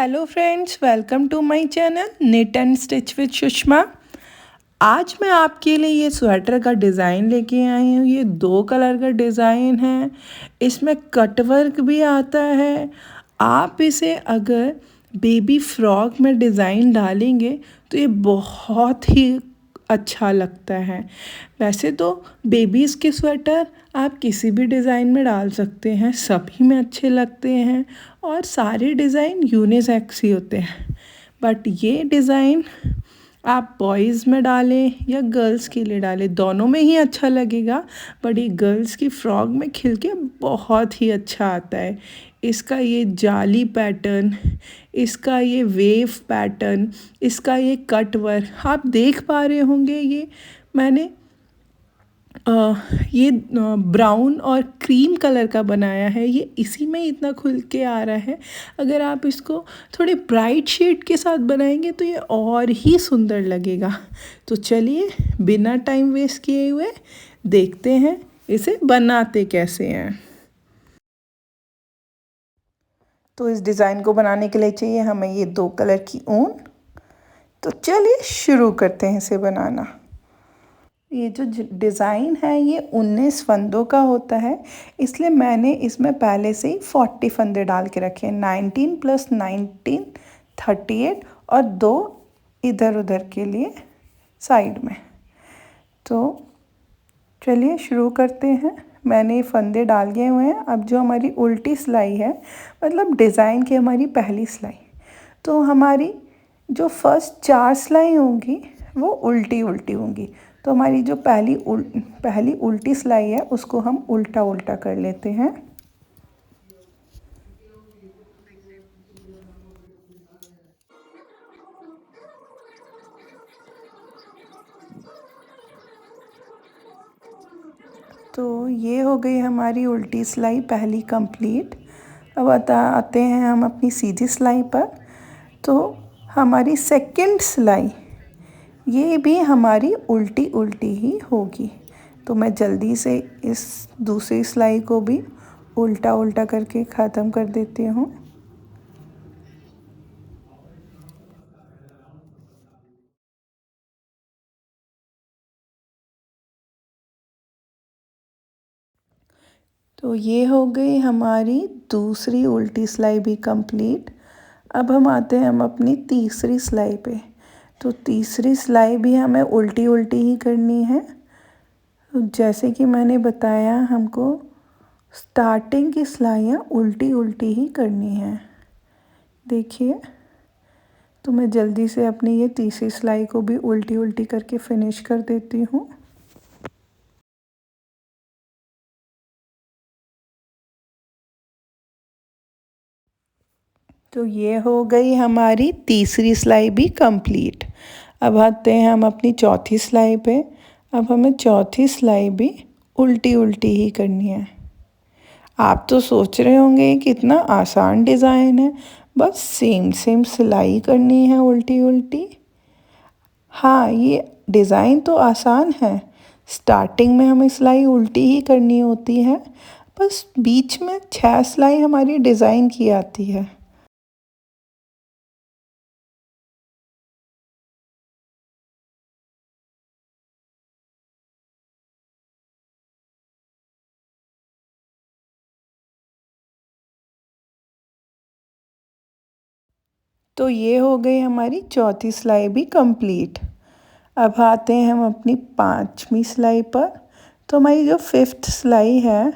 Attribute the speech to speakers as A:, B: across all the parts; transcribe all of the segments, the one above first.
A: Hello friends, welcome to my channel knit and stitch with Sushma. आज मैं आपके लिए ये स्वेटर का डिज़ाइन लेके आई हूँ। ये 2 कलर का डिज़ाइन है। इसमें कट वर्क भी आता है। आप इसे अगर बेबी फ्रॉक में डिज़ाइन डालेंगे तो ये बहुत ही अच्छा लगता है। वैसे तो बेबीज़ के स्वेटर आप किसी भी डिज़ाइन में डाल सकते हैं, सभी में अच्छे लगते हैं और सारे डिज़ाइन यूनिसेक्स ही होते हैं। बट ये डिज़ाइन आप बॉयज़ में डालें या गर्ल्स के लिए डालें, दोनों में ही अच्छा लगेगा। बट ये गर्ल्स की फ्रॉक में खिल के बहुत ही अच्छा आता है। इसका ये जाली पैटर्न, इसका ये वेव पैटर्न, इसका ये कट वर्क आप देख पा रहे होंगे। ये मैंने ये ब्राउन और क्रीम कलर का बनाया है। ये इसी में इतना खुल के आ रहा है। अगर आप इसको थोड़े ब्राइट शेड के साथ बनाएंगे तो ये और ही सुंदर लगेगा। तो चलिए बिना टाइम वेस्ट किए हुए देखते हैं इसे बनाते कैसे हैं। तो इस डिज़ाइन को बनाने के लिए चाहिए हमें ये 2 कलर की ऊन। तो चलिए शुरू करते हैं इसे बनाना। ये जो डिज़ाइन है ये 19 फंदों का होता है, इसलिए मैंने इसमें पहले से ही 40 फंदे डाल के रखे हैं। 19 + 19 38 और 2 इधर उधर के लिए साइड में। तो चलिए शुरू करते हैं। मैंने ये फंदे डाल दिए हुए हैं। अब जो हमारी उल्टी सिलाई है, मतलब डिज़ाइन की हमारी पहली सिलाई, तो हमारी जो फर्स्ट 4 सिलाई होंगी वो उल्टी उल्टी होंगी। तो हमारी जो पहली उल्टी सिलाई है उसको हम उल्टा उल्टा कर लेते हैं। तो ये हो गई हमारी उल्टी सिलाई पहली कंप्लीट। अब आते हैं हम अपनी सीधी सिलाई पर। तो हमारी सेकंड सिलाई ये भी हमारी उल्टी उल्टी ही होगी। तो मैं जल्दी से इस दूसरी सिलाई को भी उल्टा उल्टा करके ख़त्म कर देती हूँ। तो ये हो गई हमारी दूसरी उल्टी सिलाई भी कंप्लीट। अब हम आते हैं हम अपनी तीसरी सिलाई पे। तो तीसरी सिलाई भी हमें उल्टी उल्टी ही करनी है। जैसे कि मैंने बताया, हमको स्टार्टिंग की सिलाइयाँ उल्टी उल्टी ही करनी है। देखिए, तो मैं जल्दी से अपनी ये तीसरी सिलाई को भी उल्टी उल्टी करके फिनिश कर देती हूँ। तो ये हो गई हमारी तीसरी सिलाई भी कंप्लीट। अब आते हैं हम अपनी चौथी सिलाई पे। अब हमें चौथी सिलाई भी उल्टी उल्टी ही करनी है। आप तो सोच रहे होंगे कि कितना आसान डिज़ाइन है, बस सेम सेम सिलाई करनी है उल्टी उल्टी। हाँ, ये डिज़ाइन तो आसान है। स्टार्टिंग में हमें सिलाई उल्टी ही करनी होती है, बस बीच में 6 सिलाई हमारी डिज़ाइन की आती है। तो ये हो गई हमारी चौथी सिलाई भी कंप्लीट। अब आते हैं हम अपनी 5वीं सिलाई पर। तो हमारी जो 5th सिलाई है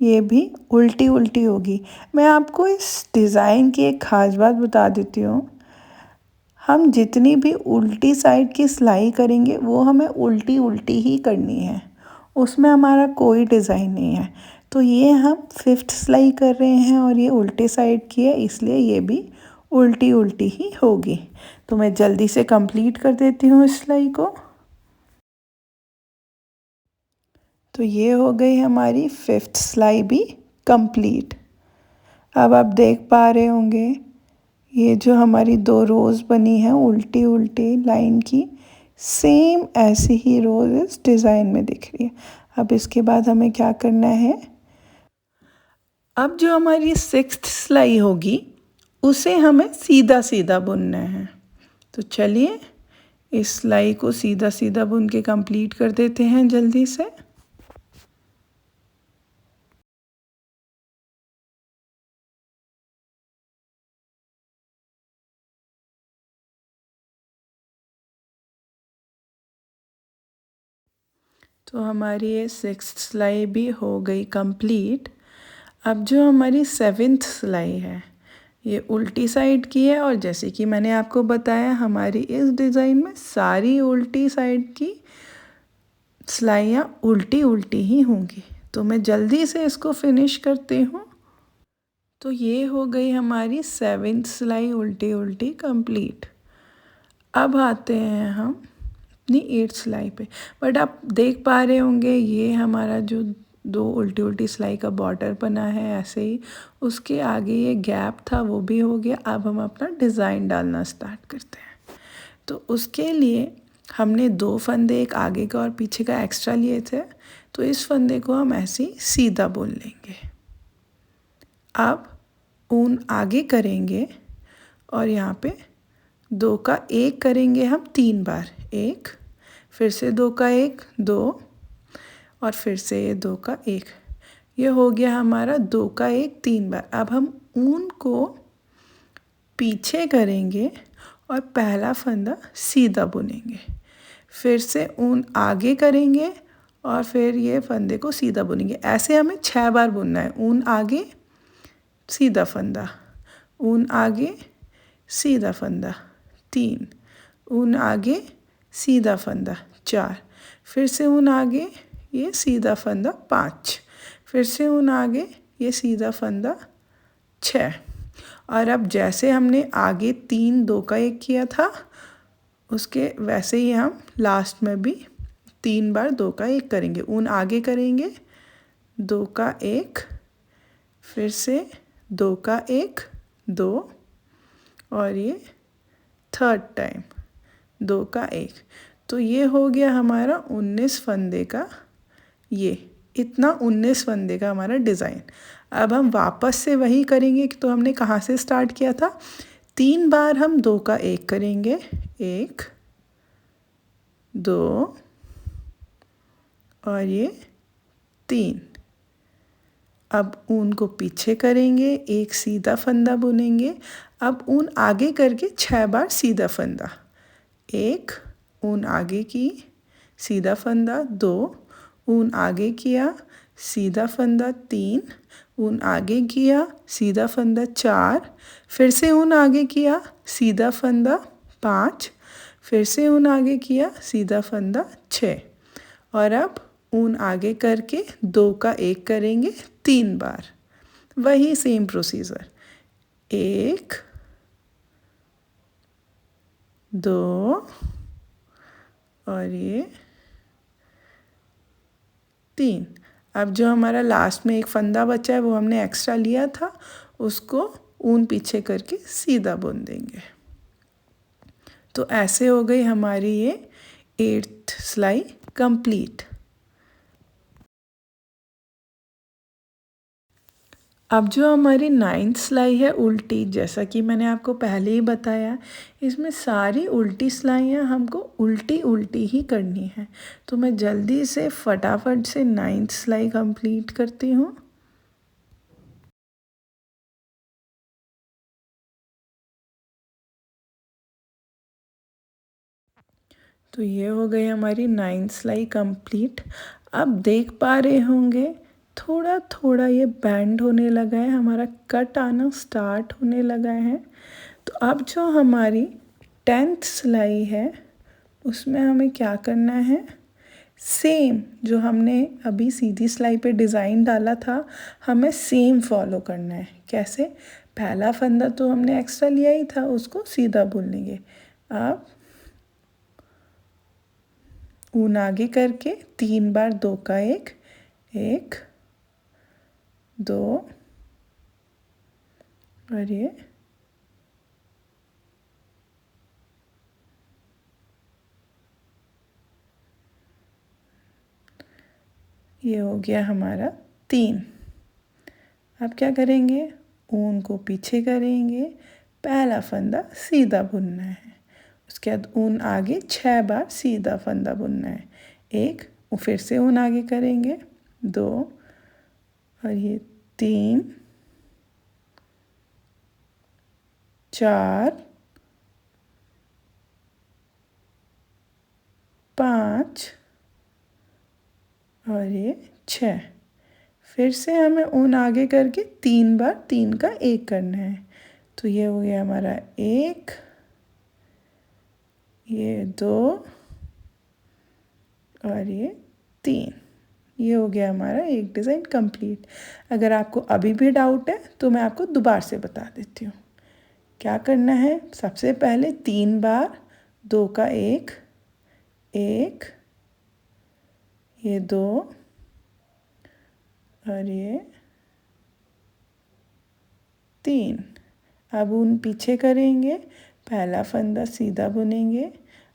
A: ये भी उल्टी उल्टी होगी। मैं आपको इस डिज़ाइन की एक ख़ास बात बता देती हूँ। हम जितनी भी उल्टी साइड की सिलाई करेंगे वो हमें उल्टी उल्टी ही करनी है, उसमें हमारा कोई डिज़ाइन नहीं है। तो ये हम 5th सिलाई कर रहे हैं और ये उल्टे साइड की है, इसलिए ये भी उल्टी उल्टी ही होगी। तो मैं जल्दी से कंप्लीट कर देती हूँ इस सिलाई को। तो ये हो गई हमारी 5th सिलाई भी कंप्लीट। अब आप देख पा रहे होंगे ये जो हमारी 2 रोज़ बनी है उल्टी उल्टी लाइन की, सेम ऐसी ही रोज़ इस डिज़ाइन में दिख रही है। अब इसके बाद हमें क्या करना है, अब जो हमारी 6th सिलाई होगी उसे हमें सीधा सीधा बुनना है। तो चलिए इस सिलाई को सीधा सीधा बुन के कंप्लीट कर देते हैं जल्दी से। तो हमारी ये 6th सिलाई भी हो गई कंप्लीट। अब जो हमारी 7th सिलाई है ये उल्टी साइड की है, और जैसे कि मैंने आपको बताया हमारी इस डिज़ाइन में सारी उल्टी साइड की सिलाइयाँ उल्टी उल्टी ही होंगी। तो मैं जल्दी से इसको फिनिश करती हूँ। तो ये हो गई हमारी 7th सिलाई उल्टी उल्टी कंप्लीट। अब आते हैं हम अपनी 8th सिलाई पे। बट आप देख पा रहे होंगे ये हमारा जो दो उल्टी उल्टी सिलाई का बॉर्डर बना है ऐसे ही, उसके आगे ये गैप था वो भी हो गया। अब हम अपना डिज़ाइन डालना स्टार्ट करते हैं। तो उसके लिए हमने दो फंदे, एक आगे का और पीछे का एक्स्ट्रा लिए थे, तो इस फंदे को हम ऐसे ही सीधा बुन लेंगे। अब ऊन आगे करेंगे और यहाँ पे 2 का 1 करेंगे हम 3 बार। 1, फिर से 2 का 1, 2, और फिर से ये 2 का 1। ये हो गया हमारा 2 का 1 3 बार। अब हम ऊन को पीछे करेंगे और पहला फंदा सीधा बुनेंगे। फिर से ऊन आगे करेंगे और फिर ये फंदे को सीधा बुनेंगे। ऐसे हमें 6 बार बुनना है। ऊन आगे, सीधा फंदा, ऊन आगे, सीधा फंदा, 3, ऊन आगे, सीधा फंदा, 4, फिर से ऊन आगे, ये सीधा फंदा, 5, फिर से ऊन आगे, ये सीधा फंदा, 6। और अब जैसे हमने आगे 3 2 का 1 किया था उसके वैसे ही हम लास्ट में भी 3 बार 2 का 1 करेंगे। ऊन आगे करेंगे, 2 का 1, फिर से 2 का 1, 2, और ये थर्ड टाइम 2 का 1। तो ये हो गया हमारा 19 फंदे का, ये इतना 19 फंदे का हमारा डिज़ाइन। अब हम वापस से वही करेंगे। तो हमने कहाँ से स्टार्ट किया था? 3 बार हम 2 का 1 करेंगे, 1, 2, और ये 3। अब ऊन को पीछे करेंगे, एक सीधा फंदा बुनेंगे। अब ऊन आगे करके 6 बार सीधा फंदा, 1, ऊन आगे की, सीधा फंदा, 2, ऊन आगे किया, सीधा फंदा, 3, ऊन आगे किया, सीधा फंदा, 4, फिर से ऊन आगे किया, सीधा फंदा, 5, फिर से ऊन आगे किया, सीधा फंदा, 6। और अब ऊन आगे करके 2 का 1 करेंगे 3 बार। वही सेम प्रोसीजर, 1, 2, और ये 3। अब जो हमारा लास्ट में एक फंदा बचा है वो हमने एक्स्ट्रा लिया था, उसको ऊन पीछे करके सीधा बुन देंगे। तो ऐसे हो गई हमारी ये 8th सिलाई कंप्लीट। अब जो हमारी 9th सिलाई है उल्टी, जैसा कि मैंने आपको पहले ही बताया, इसमें सारी उल्टी सिलाइयाँ हमको उल्टी उल्टी ही करनी है। तो मैं जल्दी से फटाफट से 9th सिलाई कंप्लीट करती हूँ। तो ये हो गई हमारी 9th सिलाई कंप्लीट। अब देख पा रहे होंगे थोड़ा थोड़ा ये बैंड होने लगा है, हमारा कट आना स्टार्ट होने लगा है। तो अब जो हमारी 10th सिलाई है उसमें हमें क्या करना है, सेम जो हमने अभी सीधी सिलाई पे डिज़ाइन डाला था हमें सेम फॉलो करना है। कैसे? पहला फंदा तो हमने एक्स्ट्रा लिया ही था, उसको सीधा बुन लेंगे। अब ऊन आगे करके 3 बार 2 का 1, 1, 2, और ये हो गया हमारा 3। अब क्या करेंगे, ऊन को पीछे करेंगे, पहला फंदा सीधा बुनना है, उसके बाद ऊन आगे 6 बार सीधा फंदा बुनना है, एक फिर से ऊन आगे करेंगे 2 और ये 3 4 5 और ये 6। फिर से हमें ऊन आगे करके 3 बार 3 का 1 करना है, तो ये हो गया हमारा 1, ये 2 और ये 3। ये हो गया हमारा एक डिज़ाइन कंप्लीट। अगर आपको अभी भी डाउट है तो मैं आपको दोबारा से बता देती हूँ। क्या करना है, सबसे पहले 3 बार 2 का 1, 1, ये 2 और ये 3। अब ऊन पीछे करेंगे, पहला फंदा सीधा बुनेंगे,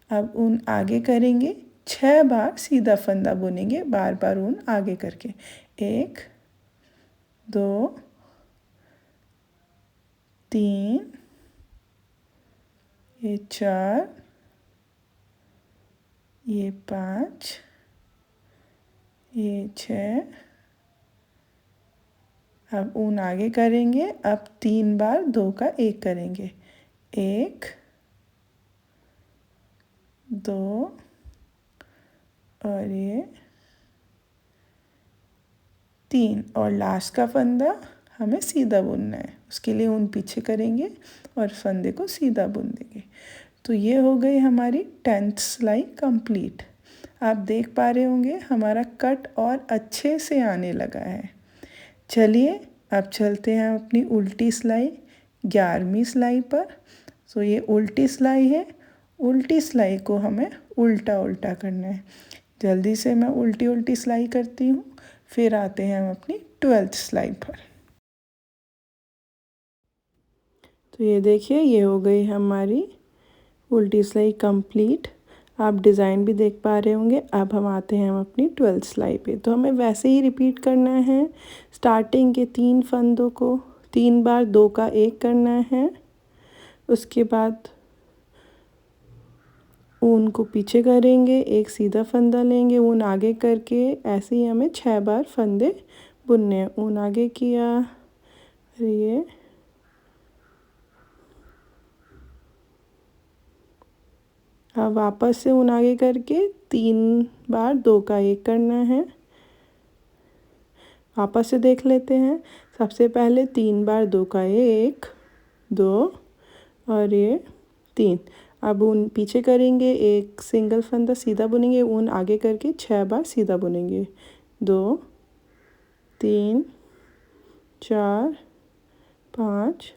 A: अब ऊन आगे करेंगे, 6 बार सीधा फंदा बुनेंगे, बार बार ऊन आगे करके 1 2 3 ये 4 ये 5 ये 6। अब ऊन आगे करेंगे, अब 3 बार 2 का 1 करेंगे, 1 2 और ये 3 और लास्ट का फंदा हमें सीधा बुनना है, उसके लिए ऊन पीछे करेंगे और फंदे को सीधा बुन देंगे। तो ये हो गई हमारी 10th सिलाई कंप्लीट। आप देख पा रहे होंगे हमारा कट और अच्छे से आने लगा है। चलिए अब चलते हैं अपनी उल्टी सिलाई 11वीं सिलाई पर। तो ये उल्टी सिलाई है, उल्टी सिलाई को हमें उल्टा उल्टा करना है। जल्दी से मैं उल्टी उल्टी सिलाई करती हूँ, फिर आते हैं हम अपनी 12th सिलाई पर। तो ये देखिए ये हो गई हमारी उल्टी सिलाई कंप्लीट। आप डिज़ाइन भी देख पा रहे होंगे। अब हम आते हैं हम अपनी 12th सिलाई पे। तो हमें वैसे ही रिपीट करना है, स्टार्टिंग के 3 फंदों को 3 बार 2 का 1 करना है, उसके बाद ऊन को पीछे करेंगे, एक सीधा फंदा लेंगे, ऊन आगे करके ऐसे ही हमें 6 बार फंदे बुनने हैं। ऊन आगे किया, ये अब वापस से ऊन आगे करके 3 बार 2 का 1 करना है। वापस से देख लेते हैं। सबसे पहले 3 बार 2 का 1 2 और ये 3। अब ऊन पीछे करेंगे, एक सिंगल फंदा सीधा बुनेंगे, ऊन आगे करके 6 बार सीधा बुनेंगे, 2 3 4 5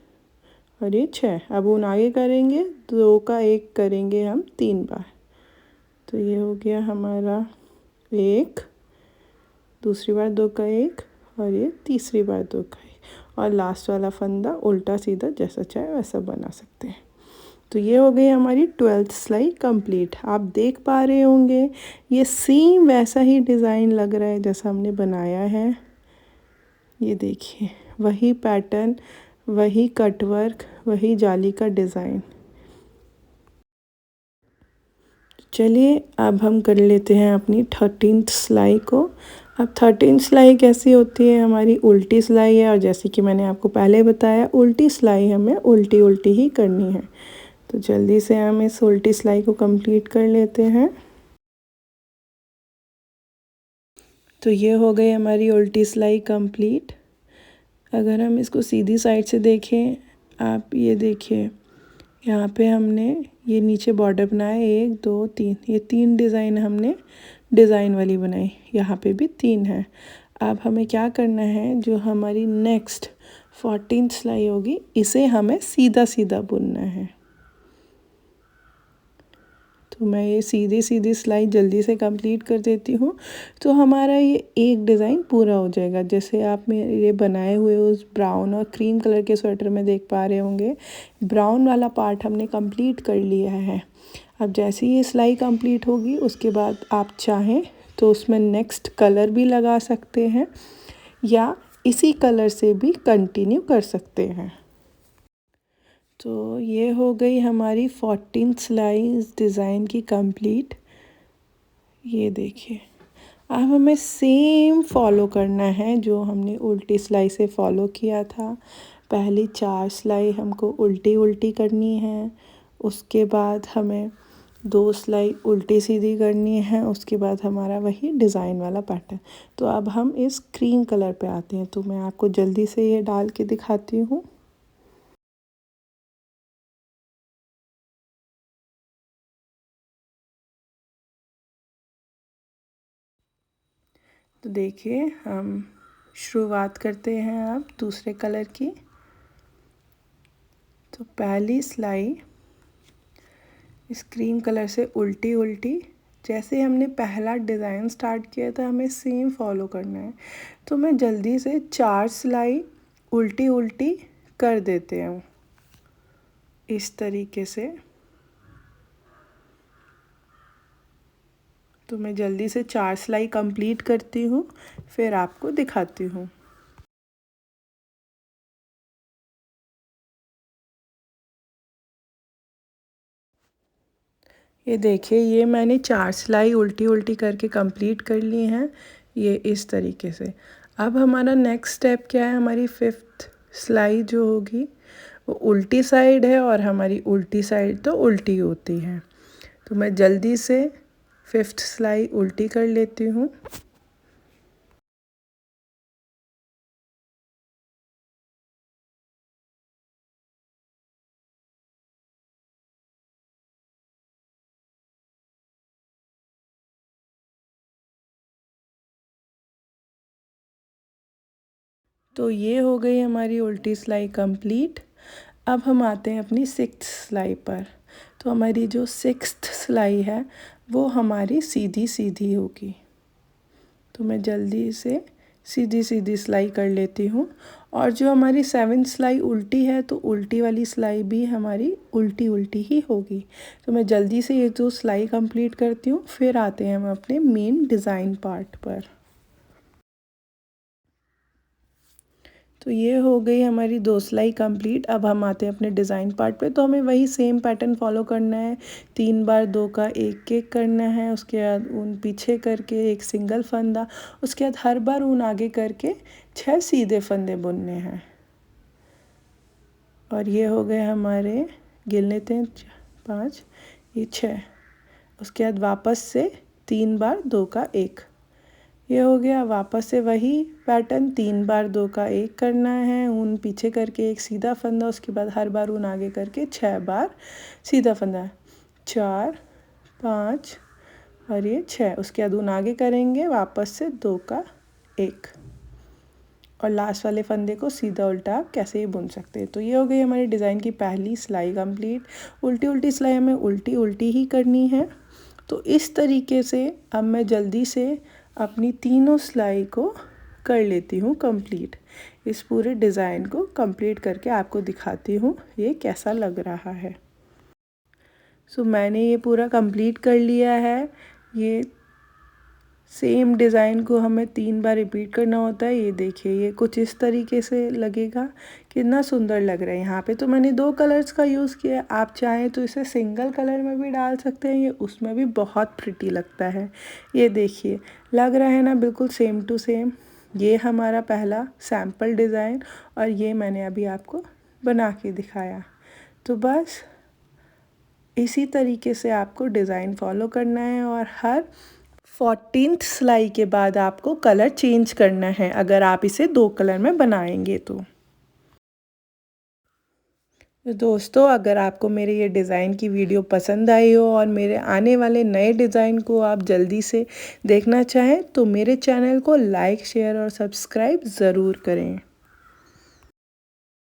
A: और ये 6। अब ऊन आगे करेंगे, 2 का 1 करेंगे हम 3 बार। तो ये हो गया हमारा 1, दूसरी बार 2 का 1 और ये तीसरी बार 2 का 1 और लास्ट वाला फंदा उल्टा सीधा जैसा चाहे वैसा बना सकते हैं। तो ये हो गई हमारी 12th सिलाई कंप्लीट। आप देख पा रहे होंगे ये सेम वैसा ही डिज़ाइन लग रहा है जैसा हमने बनाया है। ये देखिए वही पैटर्न, वही कटवर्क, वही जाली का डिज़ाइन। चलिए अब हम कर लेते हैं अपनी 13th सिलाई को। अब 13th सिलाई कैसी होती है, हमारी उल्टी सिलाई है और जैसे कि मैंने आपको पहले बताया उल्टी सिलाई हमें उल्टी उल्टी ही करनी है। तो जल्दी से हम इस उल्टी सिलाई को कंप्लीट कर लेते हैं। तो ये हो गई हमारी उल्टी सिलाई कंप्लीट। अगर हम इसको सीधी साइड से देखें, आप ये देखिए यहाँ पे हमने ये नीचे बॉर्डर बनाया 1 2 3, ये 3 डिज़ाइन हमने डिज़ाइन वाली बनाई, यहाँ पे भी 3 है। अब हमें क्या करना है, जो हमारी नेक्स्ट 14th सिलाई होगी इसे हमें सीधा सीधा बुनना है। तो मैं ये सीधी सीधी सिलाई जल्दी से कंप्लीट कर देती हूँ, तो हमारा ये एक डिज़ाइन पूरा हो जाएगा। जैसे आप मेरे बनाए हुए उस ब्राउन और क्रीम कलर के स्वेटर में देख पा रहे होंगे, ब्राउन वाला पार्ट हमने कंप्लीट कर लिया है। अब जैसे ही ये सिलाई कंप्लीट होगी उसके बाद आप चाहें तो उसमें नेक्स्ट कलर भी लगा सकते हैं, या इसी कलर से भी कंटिन्यू कर सकते हैं। तो ये हो गई हमारी 14 सिलाई इस डिज़ाइन की कंप्लीट। ये देखिए, अब हमें सेम फॉलो करना है जो हमने उल्टी सिलाई से फॉलो किया था। पहली 4 सिलाई हमको उल्टी उल्टी करनी है, उसके बाद हमें 2 सिलाई उल्टी सीधी करनी है, उसके बाद हमारा वही डिज़ाइन वाला पैटर्न। तो अब हम इस क्रीम कलर पे आते हैं, तो मैं आपको जल्दी से ये डाल के दिखाती हूँ। तो देखिए, हम शुरुआत करते हैं अब दूसरे कलर की। तो पहली सिलाई इस क्रीम कलर से उल्टी उल्टी, जैसे हमने पहला डिज़ाइन स्टार्ट किया था हमें सेम फॉलो करना है। तो मैं जल्दी से 4 सिलाई उल्टी उल्टी कर देते हूँ इस तरीके से। तो मैं जल्दी से 4 सिलाई कंप्लीट करती हूँ, फिर आपको दिखाती हूँ। ये देखिए, ये मैंने 4 सिलाई उल्टी उल्टी करके कंप्लीट कर ली हैं, ये इस तरीके से। अब हमारा नेक्स्ट स्टेप क्या है, हमारी 5th सिलाई जो होगी वो उल्टी साइड है और हमारी उल्टी साइड तो उल्टी होती है। तो मैं जल्दी से 5th सिलाई उल्टी कर लेती हूँ। तो ये हो गई हमारी उल्टी सिलाई कंप्लीट। अब हम आते हैं अपनी 6th सिलाई पर। तो हमारी जो 6th सिलाई है वो हमारी सीधी सीधी होगी। तो मैं जल्दी से सीधी सीधी सिलाई कर लेती हूँ। और जो हमारी 7th सिलाई उल्टी है, तो उल्टी वाली सिलाई भी हमारी उल्टी उल्टी ही होगी। तो मैं जल्दी से ये जो सिलाई कंप्लीट करती हूँ, फिर आते हैं हम अपने मेन डिज़ाइन पार्ट पर। तो ये हो गई हमारी 2 सिलाई कंप्लीट। अब हम आते हैं अपने डिज़ाइन पार्ट पे। तो हमें वही सेम पैटर्न फॉलो करना है। 3 बार 2 का एक एक करना है, उसके बाद ऊन पीछे करके एक सिंगल फंदा, उसके बाद हर बार ऊन आगे करके 6 सीधे फंदे बुनने हैं। और ये हो गए हमारे, गिन लेते हैं, 5, ये 6। उसके बाद वापस से 3 बार 2 का एक, ये हो गया। वापस से वही पैटर्न, 3 बार 2 का एक करना है, ऊन पीछे करके एक सीधा फंदा, उसके बाद हर बार ऊन आगे करके 6 बार सीधा फंदा, 4, 5 और ये 6। उसके बाद ऊन आगे करेंगे, वापस से 2 का एक, और लास्ट वाले फंदे को सीधा उल्टा आप कैसे ही बुन सकते हैं। तो ये हो गई हमारी डिज़ाइन की पहली सिलाई कंप्लीट। उल्टी उल्टी सिलाई हमें उल्टी उल्टी ही करनी है। तो इस तरीके से अब मैं जल्दी से अपनी तीनों सिलाई को कर लेती हूँ कंप्लीट। इस पूरे डिज़ाइन को कंप्लीट करके आपको दिखाती हूँ ये कैसा लग रहा है। सो मैंने ये पूरा कंप्लीट कर लिया है। ये सेम डिज़ाइन को हमें 3 बार रिपीट करना होता है। ये देखिए, ये कुछ इस तरीके से लगेगा, कितना सुंदर लग रहा है। यहाँ पे तो मैंने 2 कलर्स का यूज़ किया है, आप चाहें तो इसे सिंगल कलर में भी डाल सकते हैं, ये उसमें भी बहुत प्रिटी लगता है। ये देखिए, लग रहा है ना बिल्कुल सेम टू सेम। ये हमारा पहला सैम्पल डिज़ाइन, और ये मैंने अभी आपको बना के दिखाया। तो बस इसी तरीके से आपको डिज़ाइन फॉलो करना है, और हर 14th सिलाई के बाद आपको कलर चेंज करना है, अगर आप इसे 2 कलर में बनाएंगे तो। दोस्तों, अगर आपको मेरे ये डिज़ाइन की वीडियो पसंद आई हो और मेरे आने वाले नए डिज़ाइन को आप जल्दी से देखना चाहें, तो मेरे चैनल को लाइक, शेयर और सब्सक्राइब ज़रूर करें।